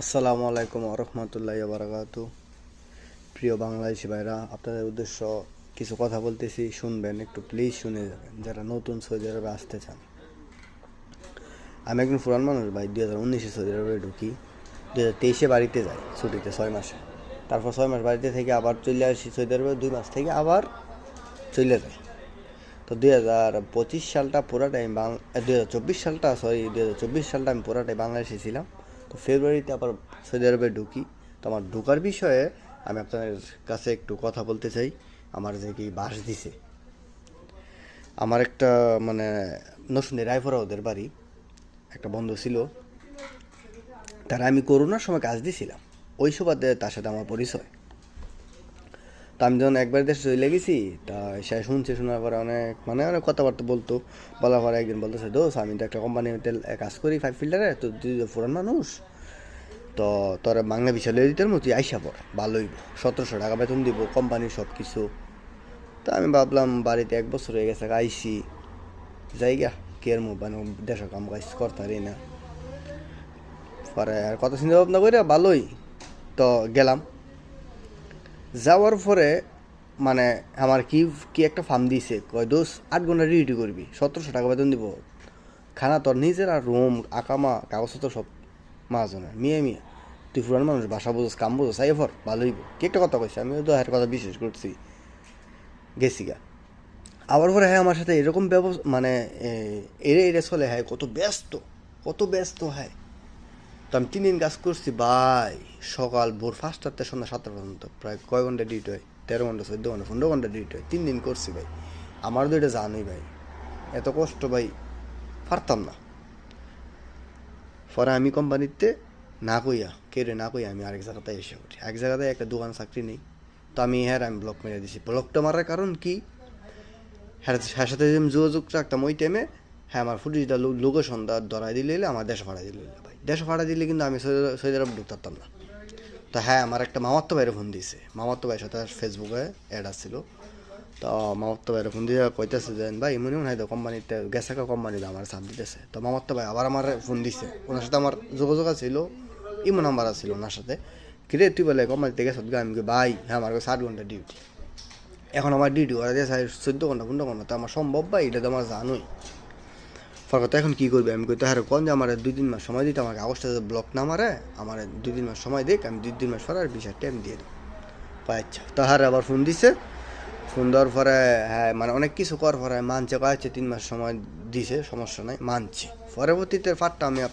আসসালামু আলাইকুম রহমতুল্লাহ বারাকাতু। প্রিয় বাংলাদেশি ভাইরা, আপনাদের উদ্দেশ্য কিছু কথা বলতেছি, শুনবেন একটু, প্লিজ শুনে যাবেন যারা নতুন সৌদি আরবে আসতে চান। আমি একজন পুরান মানুষ ভাই, 2019-এ সৌদি আরবে ঢুকি, 2023-এ বাড়িতে যাই ছুটিতে 6 মাসে, তারপর 6 মাস বাড়িতে থেকে আবার চলে আসি সৌদি আরবে, 2 মাস থেকে আবার চলে যাই। তো 2025 সালটা পুরাটাই 2024 সালটা আমি পুরাটাই বাংলাদেশে ছিলাম। তো ফেব্রুয়ারিতে আবার সৌদি আরবে ঢুকি। তো আমার ঢুকার বিষয়ে আমি আপনাদের কাছে একটু কথা বলতে চাই। আমার যে কি বাস দিছে, আমার একটা মানে নসুন্দি রায়পুরা ওদের বাড়ি, একটা বন্ধু ছিল, তারা আমি করোনার সময় কাজ দিছিলাম, ওই সুবাদে তার সাথে আমার পরিচয়। তো আমি যখন একবার দেশে চলে গেছি, তা সে শোনার পরে অনেক কথাবার্তা বলতো। বলার পরে একদিন বলতেছে, দোষ আমি তো একটা কোম্পানিতে কাজ করি 5 ফিল্টারে, তো তুই তো পুরান মানুষ, তো তোরা বাংলা বিষয় লিয়ে দিতে তুই আইসা পড়, ভালোই 1700 টাকা বেতন দিব, কোম্পানির সব কিছু। তো আমি ভাবলাম বাড়িতে 1 বছর হয়ে গেছে, আইসি জায়গা কেয়ার মানে দেশের কাম কাজ করতারি না, পরে আর কথা চিন্তা ভাবনা করে ভালোই তো গেলাম। যাওয়ার পরে মানে আমার কি কি একটা ফার্ম দিয়েছে, কয় দোষ 8 ঘন্টা ডিউটি করবি, 1700 টাকা বেতন দিব, খানা তোর নিজের, আর রুম আকামা কাগজপত্র সব মাহাজনের। মিয়া তুই পুরান মানুষ, বাসা বোঝোস, কাম বোঝোস, আই ফর ভালোই কি একটা কথা কইছে। আমি তো হ্যাঁ কথা বিশ্বাস করছি, গেছি গা। আবার পরে হ্যাঁ আমার সাথে এরকম ব্যবস্থা মানে এরে চলে, হ্যাঁ কত ব্যস্ত হ্যাঁ। তো আমি 3 দিন কাজ করছি ভাই, সকাল ভোর 5টাতে সন্ধ্যা 7টা পর্যন্ত, প্রায় কয় ঘন্টা ডিউটি হয়, 13 ঘন্টা 14 ঘন্টা 15 ঘন্টা ডিউটি হয়, 3 দিন করছি ভাই। আমারও তো এটা জানোই ভাই, এত কষ্ট ভাই পারতাম না। পরে আমি কোম্পানিতে না কইয়া আমি আরেক জায়গাতে এসে উঠি, এক জায়গাতে একটা দোকান চাকরি নেই। তো আমি ব্লক মেরে দিছি। ব্লকটা মারার কারণ কি, হ্যাঁ সাথে যদি আমি যোগাযোগ রাখতাম ওই টাইমে, হ্যাঁ আমার ফুটেজটা লোকেশন ধরাই দিলে আমার দেশে ভাড়া দিলে ভাই, দেশে ভাড়া দিলে কিন্তু আমি সৌদি আরব ঢুকতে পারতাম না। তো হ্যাঁ আমার একটা মামাতো ভাইয়ের ফোন দিয়েছে, মামাতো ভাইয়ের সাথে ফেসবুকে অ্যাড আসছিল। তো মামাতো ভাইয়ের ফোন দিয়ে কইতেছে যে ভাই মনে হয় তো কোম্পানিতে গেছে, কোম্পানিতে আমার চাপ দিতেছে। তো মামাতো ভাই আবার আমার ফোন দিছে, ওনার সাথে আমার যোগাযোগ ছিল, ইমো নাম্বার আছিল ওনার সাথে। কিরে তুই বলে কোম্পানিতে গেছ? আমি ভাই হ্যাঁ আমার 7 ঘন্টা ডিউটি, এখন আমার ডিউটি করা দিয়ে 14 ঘন্টা 15 ঘন্টা, তো আমার সম্ভব ভাই, এটা তো আমার জানোই। ফরকত এখন কী করবে? আমি কইতে হ্যাঁ কোন যে আমার 2-3 মাস সময় দিতে, আমাকে কাগজটা ব্লক না মারে, আমার 2-3 মাস সময় দিক, আমি 2-3 মাস পরে আর 20,000 টাকা দিয়ে দিই। আচ্ছা তাহার আবার ফোন দিছে, ফোন দেওয়ার পরে হ্যাঁ মানে অনেক কিছু করার পরে মানছে, কয়েছে 3 মাস সময় দিছে, সমস্যা নাই মানছি। পরবর্তীতে ফাটটা আমি